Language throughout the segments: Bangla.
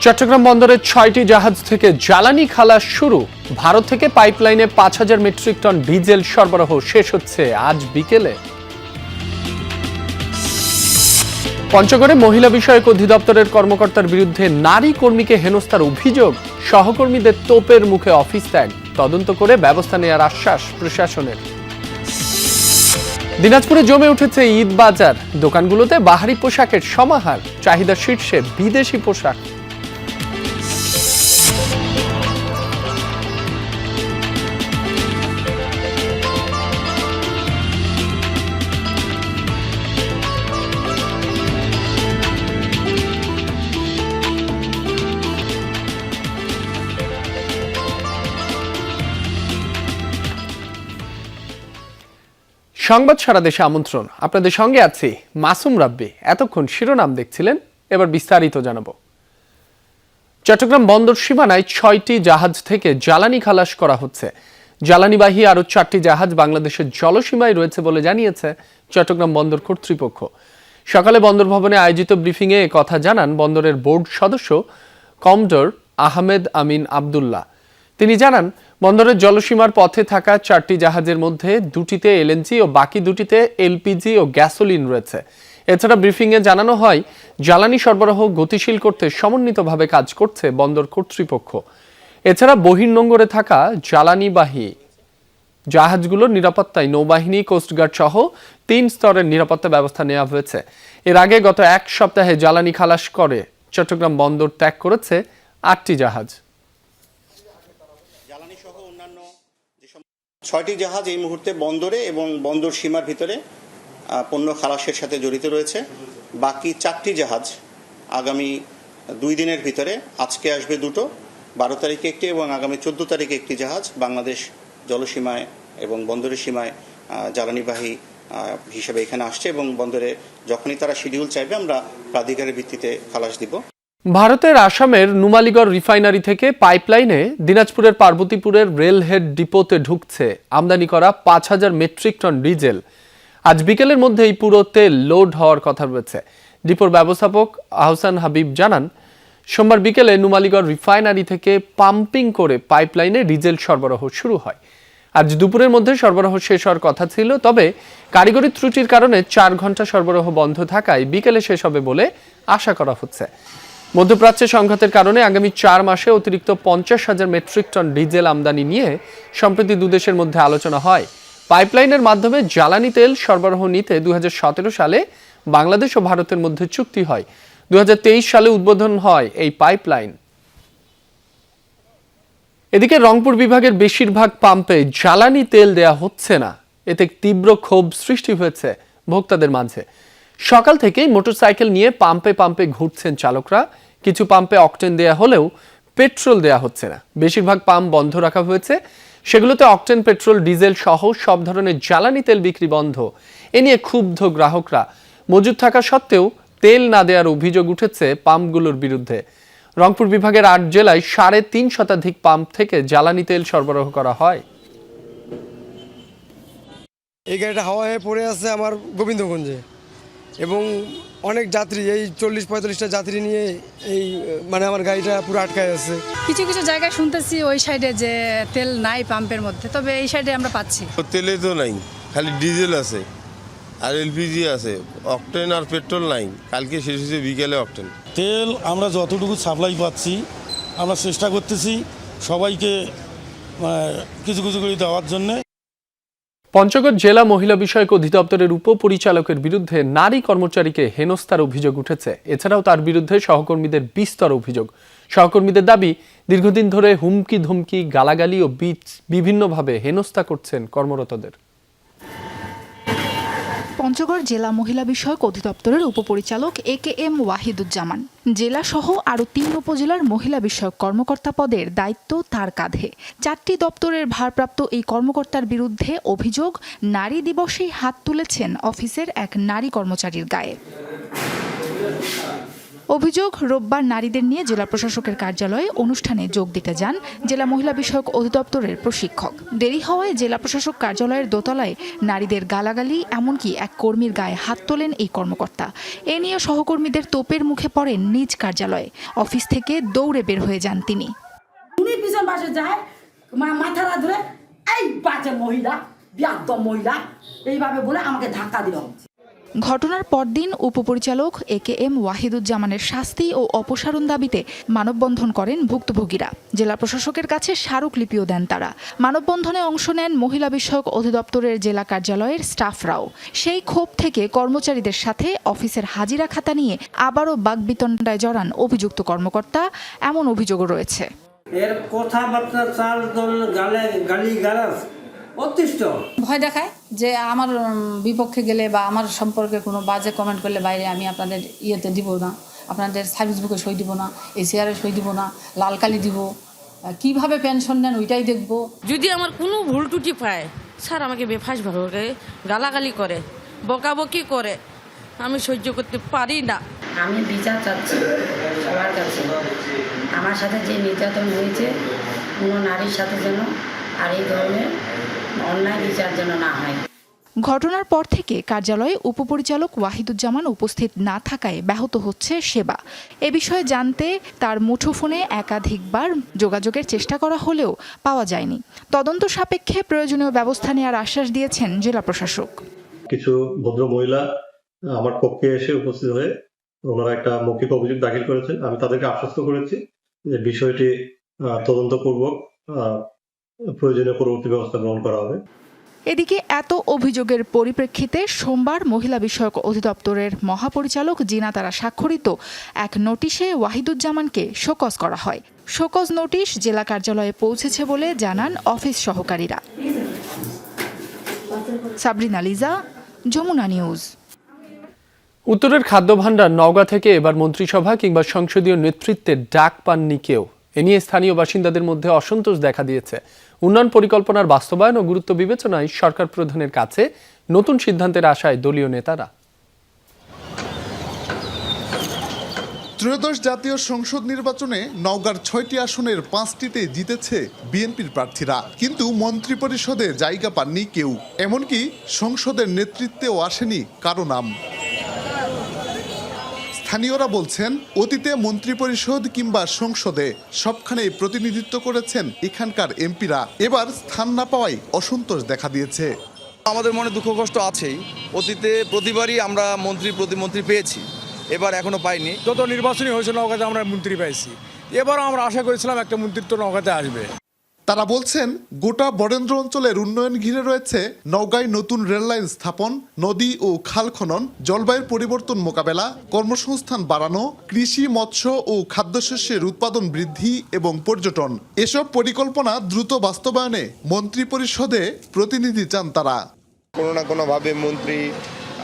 চট্টগ্রাম বন্দরের ৬টি জাহাজ থেকে জ্বালানি খালাস শুরু। ভারত থেকে পাইপলাইনে ৫,০০০ মেট্রিক টন ডিজেল সরবরাহ শেষ হচ্ছে আজ বিকেলে। পঞ্চগড়ে মহিলা বিষয়ক অধিদপ্তরের কর্মকর্তার বিরুদ্ধে নারী কর্মীকে হেনস্থার অভিযোগ। সহকর্মীদের তোপের মুখে অফিস ত্যাগ। তদন্ত করে ব্যবস্থা নেওয়ার আশ্বাস প্রশাসনের। দিনাজপুরে জমে উঠেছে ঈদ বাজার। দোকানগুলোতে বাহারি পোশাকের সমাহার। চাহিদা শীর্ষে বিদেশি পোশাক। সংবাদ সারা দেশে আমন্ত্রণ। আপনাদের সঙ্গে আছি মাসুম রাব্বি। এতক্ষণ শিরোনাম দেখছিলেন, এবার বিস্তারিত জানাবো। চট্টগ্রাম বন্দর সীমানায় ৬টি জাহাজ থেকে জ্বালানি খালাস করা হচ্ছে। জ্বালানিবাহী আরও ৪টি জাহাজ বাংলাদেশের জলসীমায় রয়েছে বলে জানিয়েছে চট্টগ্রাম বন্দর কর্তৃপক্ষ। সকালে বন্দর ভবনে আয়োজিত ব্রিফিংয়ে কথা জানান বন্দরের বোর্ড সদস্য কমডোর আহমেদ আমিন আবদুল্লাহ। তিনি জানান, বন্দরের জলসীমার পথে থাকা ৪টি জাহাজের মধ্যে ২টিতে এলএনজি ও বাকি ২টিতে এলপিজি ও গ্যাসোলিন রয়েছে। এছাড়া ব্রিফিংয়ে জানানো হয়, জ্বালানি সরবরাহ গতিশীল করতে সমন্বিতভাবে কাজ করছে বন্দর কর্তৃপক্ষ। এছাড়া বহির্নোঙরে থাকা জ্বালানিবাহী জাহাজগুলোর নিরাপত্তায় নৌবাহিনী, কোস্টগার্ড সহ ৩ স্তরের নিরাপত্তা ব্যবস্থা নেওয়া হয়েছে। এর আগে গত এক সপ্তাহে জ্বালানি খালাস করে চট্টগ্রাম বন্দর ত্যাগ করেছে ৮টি জাহাজ। ৬টি জাহাজ এই মুহূর্তে বন্দরে এবং বন্দর সীমার ভিতরে পণ্য খালাসের সাথে জড়িত রয়েছে। বাকি 4টি জাহাজ আগামী 2 দিনের ভিতরে, আজকে আসবে 2টো, 12 তারিখে একটি এবং আগামী 14 তারিখে একটি জাহাজ বাংলাদেশ জলসীমায় এবং বন্দরের সীমায় জ্বালানিবাহী হিসেবে এখানে আসছে এবং বন্দরে যখনই তারা শিডিউল চাইবে আমরা প্রাধিকারের ভিত্তিতে খালাস দিব। ভারতের আসামের নুমালীগড় রিফাইনারি থেকে পাইপলাইনে দিনাজপুরের পার্বতীপুরের রেলহেড ডিপোতে ঢুকছে আমদানি করা ৫,০০০ মেট্রিক টন ডিজেল। আজ বিকেলের মধ্যে এই পুরো তেল লোড হওয়ার কথা রয়েছে। ডিপোর ব্যবস্থাপক আহসান হাবিব জানান, সোমবার বিকেলে নুমালীগড় রিফাইনারি থেকে পাম্পিং করে পাইপলাইনে ডিজেল সরবরাহ শুরু হয়। আজ দুপুরের মধ্যে সরবরাহ শেষ হওয়ার কথা ছিল, তবে কারিগরি ত্রুটির কারণে ৪ ঘন্টা সরবরাহ বন্ধ থাকায় বিকেলে শেষ হবে বলে আশা করা হচ্ছে। মধ্যপ্রাচ্যে সংঘাতের কারণে আগামী 4 মাসে অতিরিক্ত ৫০,০০০ মেট্রিক টন ডিজেল আমদানি নিয়ে সম্প্রতি দুদেশের মধ্যে আলোচনা হয়। পাইপলাইনের মাধ্যমে জ্বালানি তেল সরবরাহ নিতে ২০১৭ সালে বাংলাদেশ ও ভারতের মধ্যে চুক্তি হয়। ২০২৩ সালে উদ্বোধন হয় এই পাইপলাইন। এদিকে রংপুর বিভাগের বেশিরভাগ পাম্পে জ্বালানি তেল দেয়া হচ্ছে না। এতে তীব্র ক্ষোভ সৃষ্টি হয়েছে ভোক্তাদের মাঝে। সকাল থেকেই মোটরসাইকেল নিয়ে পাম্পে পাম্পে ঘুরছেন চালকরা। কিছু পাম্পে অকটেন দেয়া হলেও পেট্রোল দেয়া হচ্ছে না। বেশিরভাগ পাম্প বন্ধ রাখা হয়েছে। সেগুলোতে অকটেন, পেট্রোল, ডিজেল সহ সব ধরনের জ্বালানি তেল বিক্রি বন্ধ। এ নিয়ে ক্ষুব্ধ গ্রাহকরা। মজুদ থাকা সত্ত্বেও তেল না দেওয়ার অভিযোগ উঠেছে পাম্পগুলোর বিরুদ্ধে। রংপুর বিভাগের ৮ জেলায় ৩.৫ শতাধিক পাম্প থেকে জ্বালানি তেল সরবরাহ করা হয়। এই গাড়িটা হাওয়া হয়ে পড়ে আছে আমার গোবিন্দগঞ্জে, এবং অনেক যাত্রী, এই ৪০-৪৫টা যাত্রী নিয়ে এই আমার গাড়িটা পুরো আটকায় আছে। কিছু কিছু জায়গায় শুনতেছি ওই সাইডে যে তেল নাই পাম্পের মধ্যে, তবে এই সাইডে আমরা পাচ্ছি। তেলে তো নাই, খালি ডিজেল আছে আর এলপিজি আছে, অকটেন আর পেট্রোল নাই। কালকে শেষ হয়েছে বিকেলে অকটেন। তেল আমরা যতটুকু সাপ্লাই পাচ্ছি আমরা চেষ্টা করতেছি সবাইকে কিছু কিছু করে দেওয়ার জন্যে। পঞ্চগড় জেলা মহিলা বিষয়ক অধিদপ্তরের উপপরিচালকের বিরুদ্ধে নারী কর্মচারীকে হেনস্থার অভিযোগ উঠেছে। এছাড়াও তার বিরুদ্ধে সহকর্মীদের বিস্তর অভিযোগ। সহকর্মীদের দাবি, দীর্ঘদিন ধরে হুমকি ধমকি, গালাগালি ও বিভিন্নভাবে হেনস্থা করছেন কর্মরতদের। পঞ্চগড় জেলা মহিলা বিষয়ক অধিদপ্তরের উপপরিচালক AKM ওয়াহিদুজ্জামান। জেলা সহ আরও ৩ উপজেলার মহিলা বিষয়ক কর্মকর্তা পদের দায়িত্ব তার কাঁধে। 4টি দপ্তরের ভারপ্রাপ্ত এই কর্মকর্তার বিরুদ্ধে অভিযোগ, নারী দিবসেই হাত তুলেছেন অফিসের এক নারী কর্মচারীর গায়ে। অভিযোগ, রোববার নারীদের নিয়ে জেলা প্রশাসকের কার্যালয়ে অনুষ্ঠানে যোগ দিতে যান জেলা মহিলা বিষয়ক অধিদপ্তরের প্রশিক্ষক। দেরি হওয়ায় জেলা প্রশাসক কার্যালয়ের দোতলায় নারীদের গালাগালি, এমনকি এক কর্মীর গায়ে হাত তোলেন এই কর্মকর্তা। এ নিয়ে সহকর্মীদের তোপের মুখে পড়েন নিজ কার্যালয়ে। অফিস থেকে দৌড়ে বের হয়ে যান তিনি। উনি পিছন পাশে যায়, মাথাটা ধরে এই বাজে মহিলা, বিয়াদ্দম মহিলা এইভাবে বলে আমাকে ধাক্কা দিল। ঘটনার পরদিন উপপরিচালক AKM ওয়াহিদুজ্জামানের শাস্তি ও অপসারণ দাবিতে মানববন্ধন করেন ভুক্তভোগীরা। জেলা প্রশাসকের কাছে স্মারকলিপিও দেন তারা। মানববন্ধনে অংশ নেন মহিলা বিষয়ক অধিদপ্তরের জেলা কার্যালয়ের স্টাফরাও। সেই ক্ষোভ থেকে কর্মচারীদের সাথে অফিসের হাজিরা খাতা নিয়ে আবারও বাকবিতণ্ডায় জড়ান অভিযুক্ত কর্মকর্তা, এমন অভিযোগও রয়েছে। এর কথাবার্তা চাল গালি গালাজ অতিষ্ঠ ভয় দেখায় যে আমার বিপক্ষে গেলে বা আমার সম্পর্কে কোনো বাজে কমেন্ট করলে বাইরে আমি আপনাদের ইয়েতে দিব না, আপনাদের সার্ভিস বুকে সই দিব না, ACR-এ সই দিব না, লাল কালি দিব, কিভাবে পেনশন নেন ওইটাই দেখব। যদি আমার কোনো ভুল ত্রুটি পায়, স্যার আমাকে বেফাস ভাবে গালাগালি করে, বকাবকি করে, আমি সহ্য করতে পারি না। আমি বিচার চাচ্ছি সবার কাছে। আমার সাথে যে নির্যাতন হয়েছে কোনো নারীর সাথে যেন আর এই ধরনের অন্যায় বিচার যেন না হয়। ঘটনার পর থেকে কার্যালয়ে উপপরিচালক ওয়াহিদুজ্জামান উপস্থিত না থাকায় ব্যাহত হচ্ছে সেবা। এ বিষয়ে জানতে তার মুঠোফোনে একাধিকবার যোগাযোগের চেষ্টা করা হলেও পাওয়া যায়নি। তদন্ত সাপেক্ষে প্রয়োজনীয় ব্যবস্থা নেওয়ার আশ্বাস দিয়েছেন জেলা প্রশাসক। কিছু ভদ্র মহিলা আমার পক্ষে এসে উপস্থিত হয়ে ওনারা একটা মৌখিক অভিযোগ দাখিল করেছেন। আমি তাদেরকে আশ্বস্ত করেছি যে বিষয়টি তদন্তপূর্বক প্রয়োজনীয় পরবর্তী ব্যবস্থা গ্রহণ করা হবে। এদিকে এত অভিযোগের পরিপ্রেক্ষিতে সোমবার মহিলা বিষয়ক অধিদপ্তরের মহাপরিচালক জিনা তারা স্বাক্ষরিত এক নোটিশে ওয়াহিদুজ্জামানকে শোকজ করা হয়। শোকজ নোটিশ জেলা কার্যালয়ে পৌঁছেছে বলে জানান অফিস সহকারীরা। সাবরিনা লিজা, যমুনা নিউজ। উত্তরের খাদ্য ভাণ্ডার নওগাঁ থেকে এবার মন্ত্রিসভা কিংবা সংসদীয় নেতৃত্বের ডাক পাননি কেউ। এ নিয়ে স্থানীয় বাসিন্দাদের মধ্যে অসন্তোষ দেখা দিয়েছে। উন্নয়ন পরিকল্পনার বাস্তবায়ন ও গুরুত্ব বিবেচনায় সরকার প্রধানের কাছে নতুন সিদ্ধান্তের আশায় দলীয় নেতারা। ত্রয়োদশ জাতীয় সংসদ নির্বাচনে নওগাঁর ৬টি আসনের ৫টিতে জিতেছে বিএনপির প্রার্থীরা, কিন্তু মন্ত্রিপরিষদে জায়গা পাননি কেউ। এমনকি সংসদের নেতৃত্বেও আসেনি কারো নাম। স্থানীয়রা বলছেন, অতীতে মন্ত্রিপরিষদ কিংবা সংসদে সবখানেই প্রতিনিধিত্ব করেছেন এখানকার এমপিরা। এবার স্থান না পাওয়ায় অসন্তোষ দেখা দিয়েছে। আমাদের মনে দুঃখ কষ্ট আছেই। অতীতে প্রতিবারই আমরা মন্ত্রী প্রতিমন্ত্রী পেয়েছি, এবার এখনো পাইনি। যত নির্বাচনী হয়েছে নওগাঁতে আমরা মন্ত্রী পাইছি, এবারও আমরা আশা করেছিলাম একটা মন্ত্রিত্ব নওগাঁতে আসবে। তারা বলছেন, গোটা বরেন্দ্র অঞ্চলের উন্নয়ন ঘিরে রয়েছে নওগাঁয় নতুন রেললাইন স্থাপন, নদী ও খাল খনন, জলবায়ুর পরিবর্তন মোকাবেলা, কর্মসংস্থান বাড়ানো, কৃষি, মৎস্য ও খাদ্যশস্যের উৎপাদন বৃদ্ধি এবং পর্যটন। এসব পরিকল্পনা দ্রুত বাস্তবায়নে মন্ত্রিপরিষদে প্রতিনিধি চান তারা। কোনো না কোনোভাবে মন্ত্রী,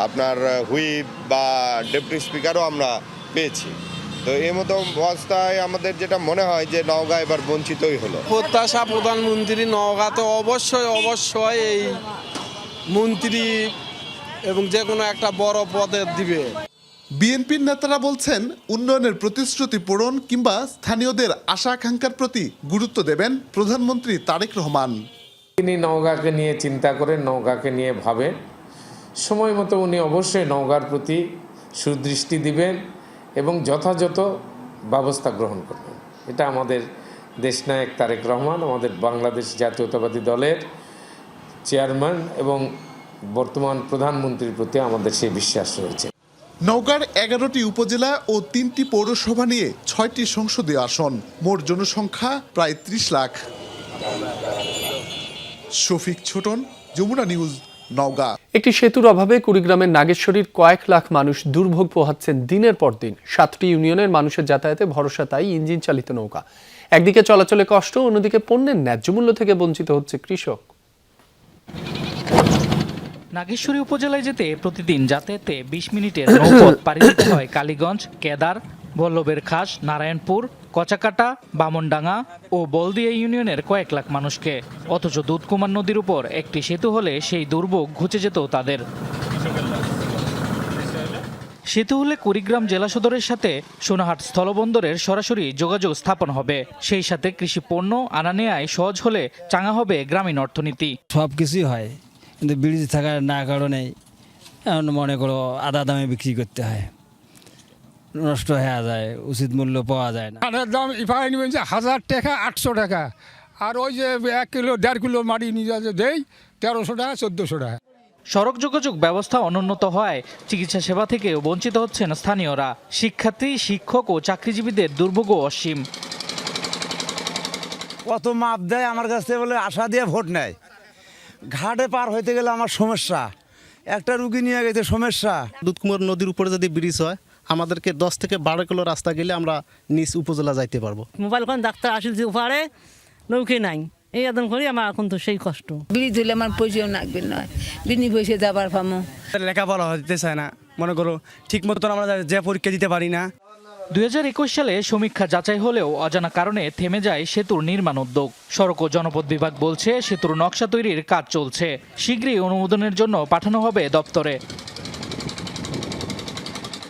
আপনার হুইপ বা ডেপুটি স্পিকারও আমরা পেয়েছি। তো এই মতো অবস্থায় আমাদের যেটা মনে হয় যে নওগাঁ এবার বঞ্চিতই হলো। প্রত্যাশা প্রধানমন্ত্রী নওগাঁতে অবশ্যই এই মন্ত্রী এবং যে কোনো একটা বড় পদে দিবে। বিএনপির নেতারা বলছেন, উন্নয়নের প্রতিশ্রুতি পূরণ কিংবা স্থানীয়দের আশা আকাঙ্ক্ষার প্রতি গুরুত্ব দেবেন প্রধানমন্ত্রী তারেক রহমান। তিনি নওগাঁকে নিয়ে চিন্তা করেন, নওগাঁকে নিয়ে ভাবেন। সময় মতো উনি অবশ্যই নওগাঁর প্রতি সুদৃষ্টি দিবেন এবং যথাযথ ব্যবস্থা গ্রহণ করবেন। এটা আমাদের দেশনায়ক তারেক রহমান, আমাদের বাংলাদেশ জাতীয়তাবাদী দলের চেয়ারম্যান এবং বর্তমান প্রধানমন্ত্রীর প্রতি আমাদের সেই বিশ্বাস রয়েছে। নওগাঁর 11টি উপজেলা ও 3টি পৌরসভা নিয়ে 6টি সংসদীয় আসন, মোট জনসংখ্যা প্রায় 30 লাখ। শফিক ছোটন, যমুনা নিউজ, নওগাঁ। একটি সেতুর অভাবে কুড়িগ্রামের নাগেশ্বরীর কয়েক লাখ মানুষ দুর্ভোগ পোহাচ্ছেন দিনের পর দিন। 7টি ইউনিয়নের মানুষের যাতায়াতে ভরসা তাই ইঞ্জিন চালিত নৌকা। একদিকে চলাচলে কষ্ট, অন্যদিকে পণ্যের ন্যায্য মূল্য থেকে বঞ্চিত হচ্ছে কৃষক। নাগেশ্বরী উপজেলায় যেতে প্রতিদিন যাতায়াতে 20 মিনিটের নৌপথ পাড়ি দিতে হয় কালীগঞ্জ, কেদার, বল্লভের খাস, নারায়ণপুর, কচাকাটা, বামনডাঙ্গা ও বলদিয়া ইউনিয়নের কয়েক লাখ মানুষকে। অথচ দুধকুমার নদীর উপর একটি সেতু হলে সেই দুর্ভোগ ঘুচে যেত তাদের। সেতু হলে কুড়িগ্রাম জেলা সদরের সাথে সোনাহাট স্থলবন্দরের সরাসরি যোগাযোগ স্থাপন হবে। সেই সাথে কৃষি পণ্য আনা নেয়ায় সহজ হলে চাঙা হবে গ্রামীণ অর্থনীতি। সব কিছুই হয়, কিন্তু ব্রিজ থাকার না কারণে এখন মনে করো আধা দামে বিক্রি করতে হয়, নষ্ট হয়ে যায়, উচিত মূল্য পাওয়া যায় না। ধানের দাম ইফাই নেবেন যে 1000 টাকা 800 টাকা, আর ওই যে 1 কিলো 1.5 কিলো মাটি নিয়ে যে দেই 1300 টাকা 1400 টাকা। সড়ক যোগাযোগ ব্যবস্থা অনুন্নত হওয়ায় চিকিৎসা সেবা থেকেও বঞ্চিত হচ্ছেন স্থানীয়রা। শিক্ষার্থী, শিক্ষক ও চাকরিজীবীদের দুর্ভোগ অসীম। কত মাপ দেয় আমার কাছে, বলে আশা দিয়ে ভোট নেয়। ঘাটে পার হইতে গেলে আমার সমস্যা, একটা রুগী নিয়ে গেছে সমস্যা। দুধকুমার নদীর উপরে যদি ব্রিজ হয়, আমাদেরকে 10 থেকে 12 কিলো রাস্তা গেলে আমরা নিজ উপজেলা যাইতে পারবো। মোবাইল কোন ডাক্তার আসিল যে উপরে নৌকে নাই, এই আদম করি আমার এখন তো সেই কষ্ট। ব্রিজ হলে আমার পয়সাও লাগবে নয়, বিনি পয়সা যাবার পামো। লেখাপড়া হতে চায় না, মনে করো ঠিক মতন আমরা যে পরীক্ষা দিতে পারি না। 2021 সালে সমীক্ষা যাচাই হলেও অজানা কারণে থেমে যায় সেতুর নির্মাণ উদ্যোগ। সড়ক ও জনপথ বিভাগ বলছে সেতুর নকশা তৈরির কাজ চলছে, শীঘ্রই অনুমোদনের জন্য পাঠানো হবে দপ্তরে।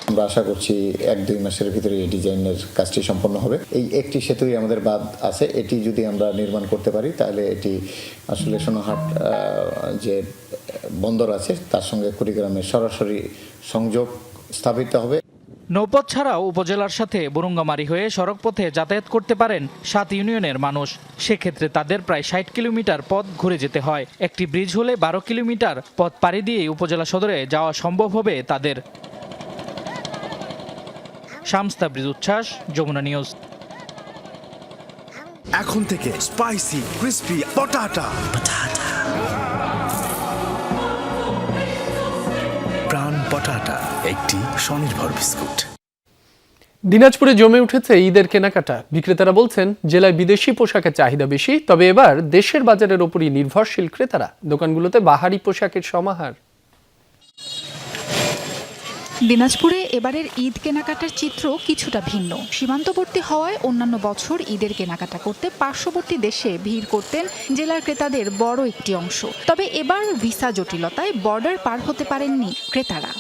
আমরা আশা করছি 1-2 মাসের ভিতরে এই ডিজাইনের কাজটি সম্পন্ন হবে। এই একটি সেতুই আমাদের বাদ আছে, এটি যদি আমরা নির্মাণ করতে পারি তাহলে এটি আসলে সোনাহাট যে বন্দর আছে তার সঙ্গে কুড়িগ্রামের সরাসরি সংযোগ স্থাপিত হবে। নৌপথ ছাড়াও উপজেলার সাথে বুরুঙ্গামারি হয়ে সড়কপথে যাতায়াত করতে পারেন 7 ইউনিয়নের মানুষ। সেক্ষেত্রে তাদের প্রায় 60 কিলোমিটার পথ ঘুরে যেতে হয়। একটি ব্রিজ হলে 12 কিলোমিটার পথ পাড়ি দিয়ে উপজেলা সদরে যাওয়া সম্ভব হবে তাদের। শামস তাবরিজ উচ্ছ্বাস, যমুনা নিউজ। এখন থেকে স্পাইসি ক্রিস্পি পটাটা প্রাণ পটাটা একটি স্বনির্ভর বিস্কুট। দিনাজপুরে জমে উঠেছে ঈদের কেনাকাটা। বিক্রেতারা বলছেন জেলায় বিদেশি পোশাকের চাহিদা বেশি, তবে এবার দেশের বাজারের ওপরই নির্ভরশীল ক্রেতারা। দোকানগুলোতে বাহারি পোশাকের সমাহার। দিনাজপুরে এবারের ঈদ কেনাকাটার চিত্র কিছুটা ভিন্ন। সীমান্তবর্তী হওয়ায় অন্যান্য বছর ঈদের কেনাকাটা করতে পার্শ্ববর্তী দেশে ভিড় করতেন জেলার ক্রেতাদের বড় একটি অংশ। তবে এবার ভিসা জটিলতায় বর্ডার পার হতে পারেননি ক্রেতারা।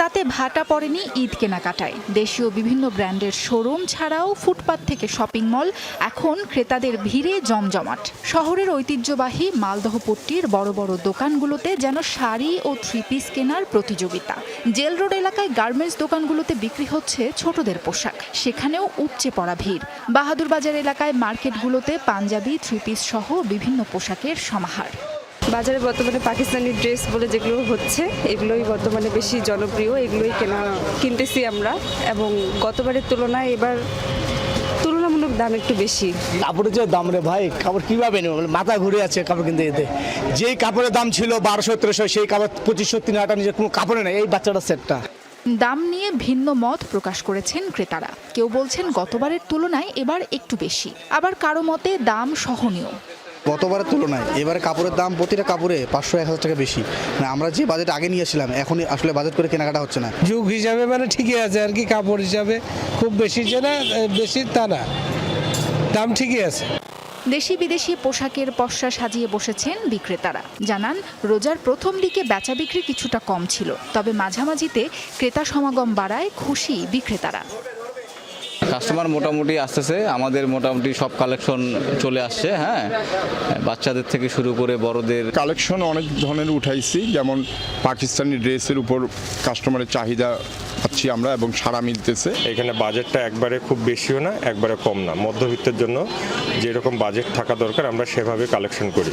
তাতে ভাটা পড়েনি ঈদ কেনাকাটায়। দেশীয় বিভিন্ন ব্র্যান্ডের শোরুম ছাড়াও ফুটপাত থেকে শপিং মল এখন ক্রেতাদের ভিড়ে জমজমাট। শহরের ঐতিহ্যবাহী মালদহপট্টির বড় বড় দোকানগুলোতে যেন শাড়ি ও 3 পিস কেনার প্রতিযোগিতা। জেল রোড এলাকায় গার্মেন্টস দোকানগুলোতে বিক্রি হচ্ছে ছোটদের পোশাক, সেখানেও উপচে পড়া ভিড়। বাহাদুর বাজার এলাকায় মার্কেটগুলোতে পাঞ্জাবি, 3 পিস সহ বিভিন্ন পোশাকের সমাহার। বাজারে বর্তমানে পাকিস্তানি ড্রেস বলে যেগুলো হচ্ছে, এগুলোই বর্তমানে বেশি জনপ্রিয়, এগুলোই কিনতেছি আমরা। এবং গতবারের তুলনায় এবার তুলনামূলক দাম একটু বেশি। কাপড়ের যে দাম রে ভাই, কাপড় কিভাবে নেব, মাথা ঘুরে আছে কাপড় কিনতে যেতে। যেই কাপড়ের দাম ছিল 1200-1300, সেই কাপড় 2500-3000 নিজের কোনো কাপড়ে নেই। এই বাচ্চাটার সেটটা দাম নিয়ে ভিন্ন মত প্রকাশ করেছেন ক্রেতারা। কেউ বলছেন গতবারের তুলনায় এবার একটু বেশি, আবার কারো মতে দাম সহনীয়। গতবারের তুলনায় এবারে কাপড়ের দাম প্রতিটা কাপড়ে 500-1000 টাকা বেশি। মানে আমরা যে বাজেট আগে নিয়েছিলাম এখন আসলে বাজেট করে কেনাকাটা হচ্ছে না। যুগ হিসাবে মানে ঠিকই আছে আর কি, কাপড় হিসাবে খুব বেশি যে না, বেশি তা না, দাম ঠিকই আছে। দেশি বিদেশি পোশাকের পসরা সাজিয়ে বসেছেন বিক্রেতারা। জানান রোজার প্রথম দিকে বেচা বিক্রি কিছুটা কম ছিল, তবে মাঝামাঝিতে ক্রেতা সমাগম বাড়ায় খুশি বিক্রেতারা। কাস্টমার মোটামুটি আসতেছে, আমাদের মোটামুটি সব কালেকশন চলে আসছে। হ্যাঁ, বাচ্চাদের থেকে শুরু করে বড়দের কালেকশন অনেক ধরনের উঠাইছি, যেমন পাকিস্তানি ড্রেসের উপর কাস্টমারের চাহিদা পাচ্ছি আমরা এবং সাড়া মিলতেছে। এখানে বাজেটটা একবারে খুব বেশিও না, একবারে কম না, মধ্যবিত্তের জন্য যেরকম বাজেট থাকা দরকার আমরা সেভাবে কালেকশন করি।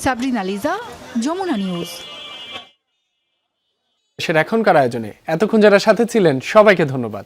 সাবরিনা লিজা, যমুনা নিউজ। দেশের এখনকার আয়োজনে এতক্ষণ যারা সাথে ছিলেন সবাইকে ধন্যবাদ।